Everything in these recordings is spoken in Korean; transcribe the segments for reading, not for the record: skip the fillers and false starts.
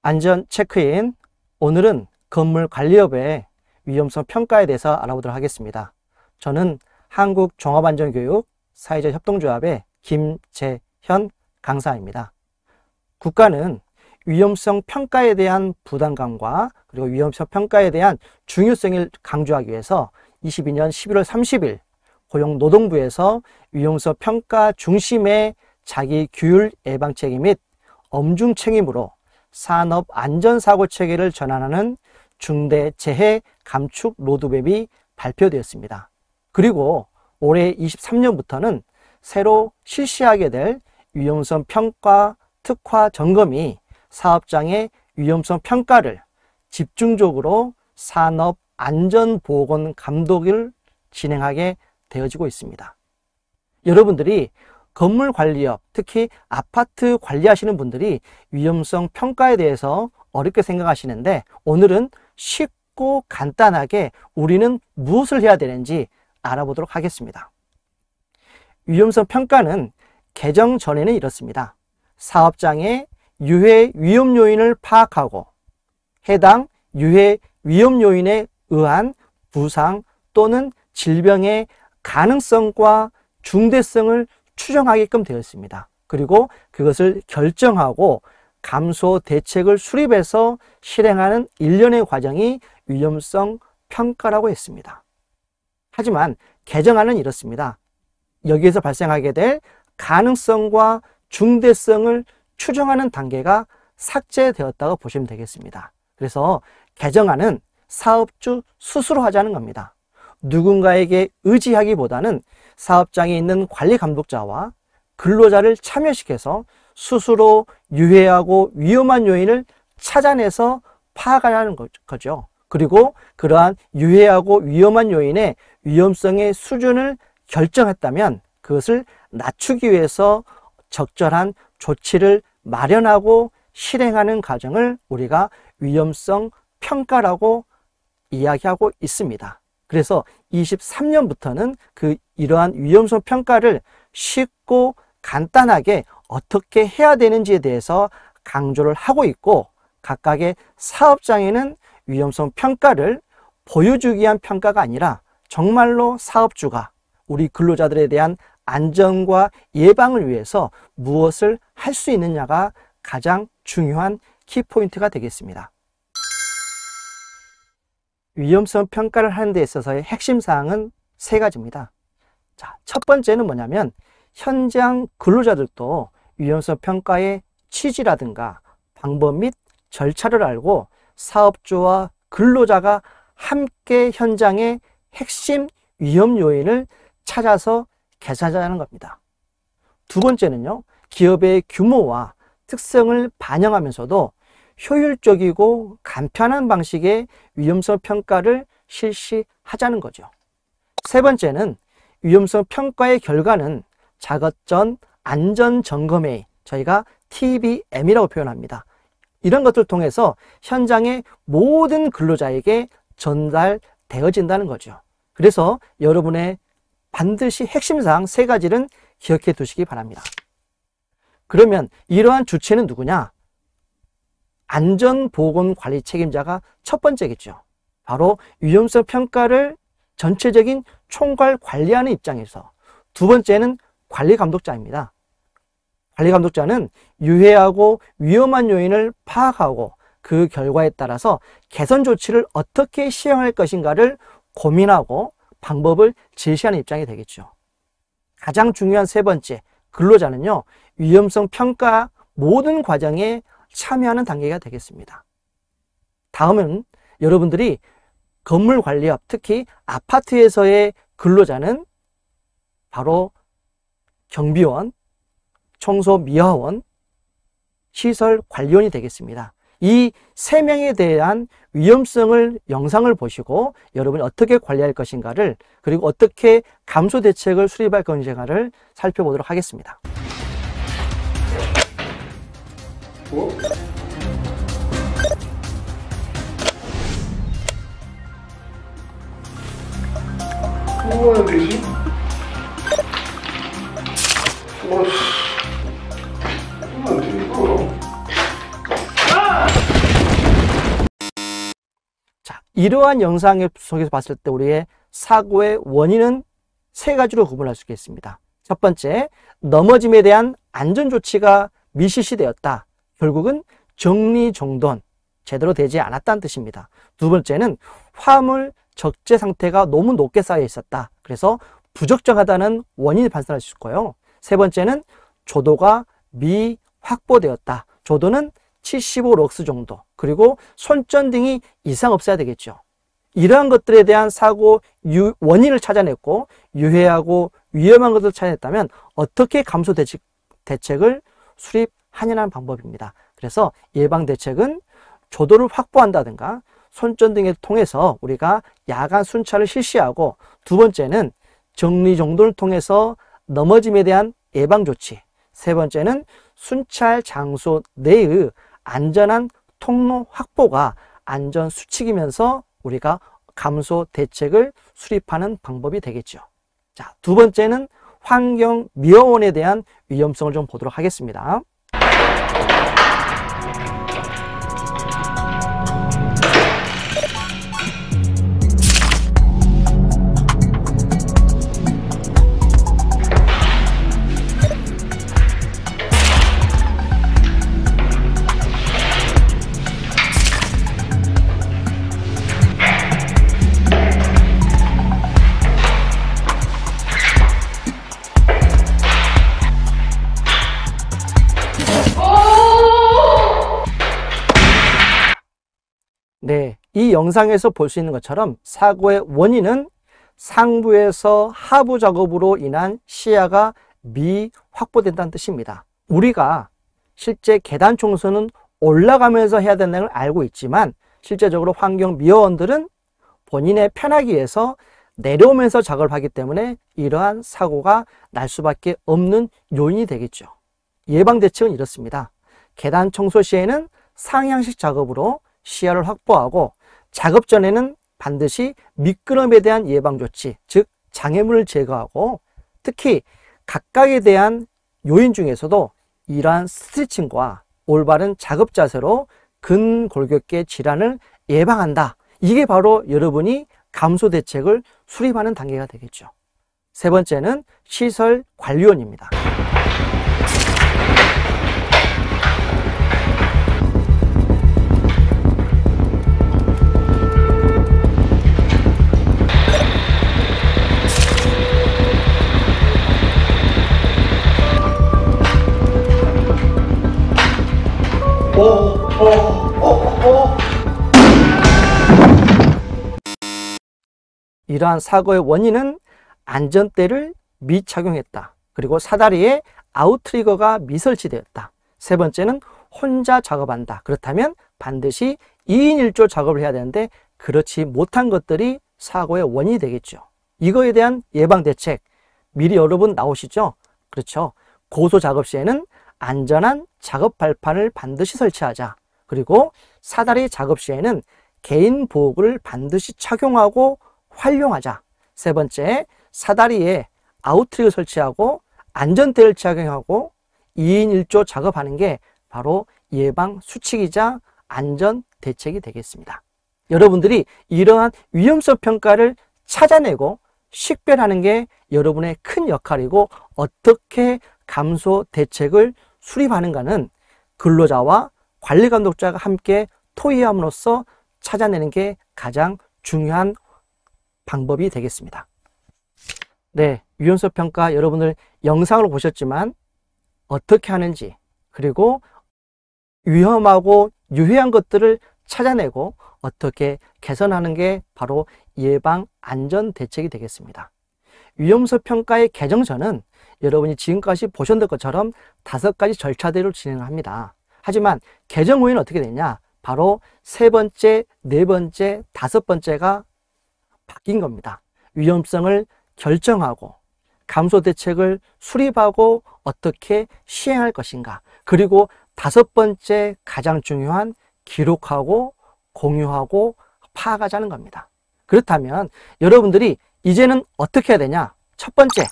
안전 체크인. 오늘은 건물 관리업의 위험성 평가에 대해서 알아보도록 하겠습니다. 저는 한국종합안전교육 사회적 협동조합의 김재현 강사입니다. 국가는 위험성 평가에 대한 부담감과 그리고 위험성 평가에 대한 중요성을 강조하기 위해서 22년 11월 30일 고용노동부에서 위험성 평가 중심의 자기 규율 예방 체계 및 엄중 책임으로 산업 안전사고 체계를 전환하는 중대재해 감축 로드맵이 발표되었습니다. 그리고 올해 23년부터는 새로 실시하게 될 위험성 평가 특화 점검이 사업장의 위험성 평가를 집중적으로 산업 안전보건 감독을 진행하게 되어지고 있습니다. 여러분들이 건물 관리업, 특히 아파트 관리하시는 분들이 위험성 평가에 대해서 어렵게 생각하시는데, 오늘은 쉽고 간단하게 우리는 무엇을 해야 되는지 알아보도록 하겠습니다. 위험성 평가는 개정 전에는 이렇습니다. 사업장의 유해 위험 요인을 파악하고 해당 유해 위험 요인에 의한 부상 또는 질병의 가능성과 중대성을 추정하게끔 되어 있습니다. 그리고 그것을 결정하고 감소 대책을 수립해서 실행하는 일련의 과정이 위험성 평가라고 했습니다. 하지만 개정안은 이렇습니다. 여기에서 발생하게 될 가능성과 중대성을 추정하는 단계가 삭제되었다고 보시면 되겠습니다. 그래서 개정안은 사업주 스스로 하자는 겁니다. 누군가에게 의지하기보다는 사업장에 있는 관리 감독자와 근로자를 참여시켜서 스스로 유해하고 위험한 요인을 찾아내서 파악하라는 거죠. 그리고 그러한 유해하고 위험한 요인의 위험성의 수준을 결정했다면 그것을 낮추기 위해서 적절한 조치를 마련하고 실행하는 과정을 우리가 위험성 평가라고 이야기하고 있습니다. 그래서 23년부터는 이러한 위험성 평가를 쉽고 간단하게 어떻게 해야 되는지에 대해서 강조를 하고 있고, 각각의 사업장에는 위험성 평가를 보여주기 위한 평가가 아니라 정말로 사업주가 우리 근로자들에 대한 안전과 예방을 위해서 무엇을 할 수 있느냐가 가장 중요한 키포인트가 되겠습니다. 위험성 평가를 하는 데 있어서의 핵심 사항은 세 가지입니다. 자, 첫 번째는 뭐냐면 현장 근로자들도 위험성 평가의 취지라든가 방법 및 절차를 알고 사업주와 근로자가 함께 현장의 핵심 위험 요인을 찾아서 개선하자는 겁니다. 두 번째는요, 기업의 규모와 특성을 반영하면서도 효율적이고 간편한 방식의 위험성 평가를 실시하자는 거죠. 세 번째는 위험성 평가의 결과는 작업 전 안전점검회의, 저희가 TBM이라고 표현합니다. 이런 것들을 통해서 현장의 모든 근로자에게 전달되어진다는 거죠. 그래서 여러분의 반드시 핵심사항 세 가지는 기억해 두시기 바랍니다. 그러면 이러한 주체는 누구냐? 안전보건관리 책임자가 첫 번째겠죠. 바로 위험성 평가를 전체적인 총괄 관리하는 입장에서. 두 번째는 관리감독자입니다. 관리감독자는 유해하고 위험한 요인을 파악하고 그 결과에 따라서 개선 조치를 어떻게 시행할 것인가를 고민하고 방법을 제시하는 입장이 되겠죠. 가장 중요한 세 번째, 근로자는요, 위험성 평가 모든 과정에 참여하는 단계가 되겠습니다. 다음은 여러분들이 건물 관리업, 특히 아파트에서의 근로자는 바로 경비원, 청소미화원, 시설관리원이 되겠습니다. 이 세 명에 대한 위험성을 영상을 보시고 여러분이 어떻게 관리할 것인가를, 그리고 어떻게 감소 대책을 수립할 것인가를 살펴보도록 하겠습니다. 뭐 하는 데지? 어씨, 뭐하는데 이거? 아! 이러한 영상 속에서 봤을 때 우리의 사고의 원인은 세 가지로 구분할 수 있겠습니다. 첫 번째, 넘어짐에 대한 안전조치가 미실시되었다. 결국은 정리정돈, 제대로 되지 않았다는 뜻입니다. 두 번째는 화물 적재 상태가 너무 높게 쌓여 있었다. 그래서 부적정하다는 원인을 발생할 수 있고요. 세 번째는 조도가 미확보되었다. 조도는 75럭스 정도, 그리고 손전등이 이상 없어야 되겠죠. 이러한 것들에 대한 사고 원인을 찾아냈고 유해하고 위험한 것을 찾아냈다면 어떻게 감소 대책을 수립하냐는 방법입니다. 그래서 예방 대책은 조도를 확보한다든가 손전등을 통해서 우리가 야간 순찰을 실시하고, 두 번째는 정리정돈을 통해서 넘어짐에 대한 예방 조치, 세 번째는 순찰 장소 내의 안전한 통로 확보가 안전 수칙이면서 우리가 감소 대책을 수립하는 방법이 되겠죠. 자, 두 번째는 환경 미화원에 대한 위험성을 좀 보도록 하겠습니다. 네, 이 영상에서 볼 수 있는 것처럼 사고의 원인은 상부에서 하부 작업으로 인한 시야가 미확보된다는 뜻입니다. 우리가 실제 계단 청소는 올라가면서 해야 된다는 걸 알고 있지만 실제적으로 환경 미화원들은 본인의 편하기 위해서 내려오면서 작업을 하기 때문에 이러한 사고가 날 수밖에 없는 요인이 되겠죠. 예방 대책은 이렇습니다. 계단 청소 시에는 상향식 작업으로 시야를 확보하고, 작업 전에는 반드시 미끄럼에 대한 예방조치, 즉 장애물을 제거하고, 특히 각각에 대한 요인 중에서도 이러한 스트레칭과 올바른 작업 자세로 근골격계 질환을 예방한다. 이게 바로 여러분이 감소 대책을 수립하는 단계가 되겠죠. 세 번째는 시설 관리원입니다. 이러한 사고의 원인은 안전대를 미착용했다. 그리고 사다리에 아웃트리거가 미설치되었다. 세 번째는 혼자 작업한다. 그렇다면 반드시 2인 1조 작업을 해야 되는데 그렇지 못한 것들이 사고의 원인이 되겠죠. 이거에 대한 예방대책 미리 여러분 나오시죠? 그렇죠. 고소 작업 시에는 안전한 작업 발판을 반드시 설치하자. 그리고 사다리 작업 시에는 개인 보호구를 반드시 착용하고 활용하자. 세 번째, 사다리에 아웃트리거 설치하고 안전대를 착용하고 2인 1조 작업하는 게 바로 예방 수칙이자 안전 대책이 되겠습니다. 여러분들이 이러한 위험성 평가를 찾아내고 식별하는 게 여러분의 큰 역할이고, 어떻게 감소 대책을 수립하는가는 근로자와 관리감독자가 함께 토의함으로써 찾아내는 게 가장 중요한 방법이 되겠습니다. 네, 위험성 평가 여러분들 영상으로 보셨지만 어떻게 하는지, 그리고 위험하고 유해한 것들을 찾아내고 어떻게 개선하는 게 바로 예방 안전 대책이 되겠습니다. 위험성 평가의 개정전은 여러분이 지금까지 보셨던 것처럼 5가지 절차대로 진행합니다. 하지만 개정 후에는 어떻게 되냐? 바로 세 번째, 네 번째, 다섯 번째가 바뀐 겁니다. 위험성을 결정하고 감소 대책을 수립하고 어떻게 시행할 것인가, 그리고 다섯 번째 가장 중요한 기록하고 공유하고 파악하자는 겁니다. 그렇다면 여러분들이 이제는 어떻게 해야 되냐? 첫 번째,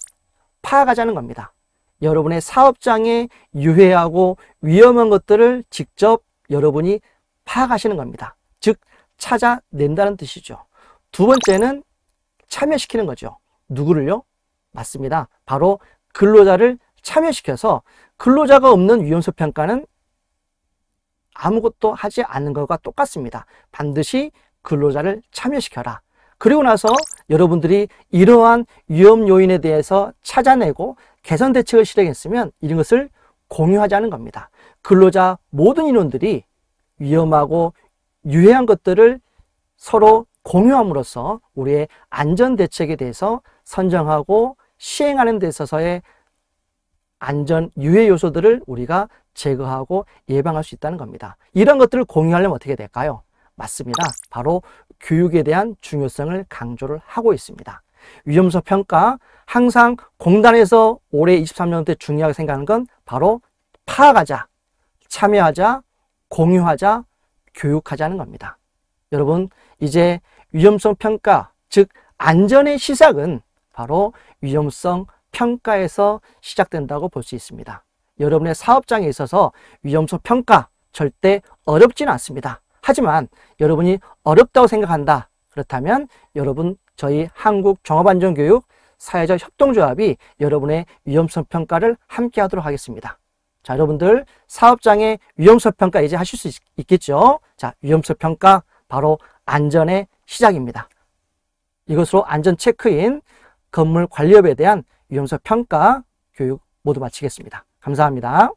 파악하자는 겁니다. 여러분의 사업장에 유해하고 위험한 것들을 직접 여러분이 파악하시는 겁니다. 즉 찾아낸다는 뜻이죠. 두 번째는 참여시키는 거죠. 누구를요? 맞습니다. 바로 근로자를 참여시켜서 근로자가 없는 위험성 평가는 아무것도 하지 않는 것과 똑같습니다. 반드시 근로자를 참여시켜라. 그리고 나서 여러분들이 이러한 위험 요인에 대해서 찾아내고 개선 대책을 실행했으면 이런 것을 공유하자는 겁니다. 근로자 모든 인원들이 위험하고 유해한 것들을 서로 공유함으로써 우리의 안전 대책에 대해서 선정하고 시행하는 데 있어서의 안전 유해 요소들을 우리가 제거하고 예방할 수 있다는 겁니다. 이런 것들을 공유하려면 어떻게 될까요? 맞습니다. 바로 교육에 대한 중요성을 강조를 하고 있습니다. 위험성 평가, 항상 공단에서 올해 23년 때 중요하게 생각하는 건 바로 파악하자, 참여하자, 공유하자, 교육하자는 겁니다. 여러분, 이제 위험성 평가, 즉 안전의 시작은 바로 위험성 평가에서 시작된다고 볼 수 있습니다. 여러분의 사업장에 있어서 위험성 평가 절대 어렵지는 않습니다. 하지만 여러분이 어렵다고 생각한다. 그렇다면 여러분 저희 한국종합안전교육 사회적 협동조합이 여러분의 위험성 평가를 함께 하도록 하겠습니다. 자, 여러분들 사업장의 위험성 평가 이제 하실 수 있겠죠? 자, 위험성 평가 바로 안전의 시작입니다. 이것으로 안전 체크인, 건물 관리업에 대한 위험성 평가 교육 모두 마치겠습니다. 감사합니다.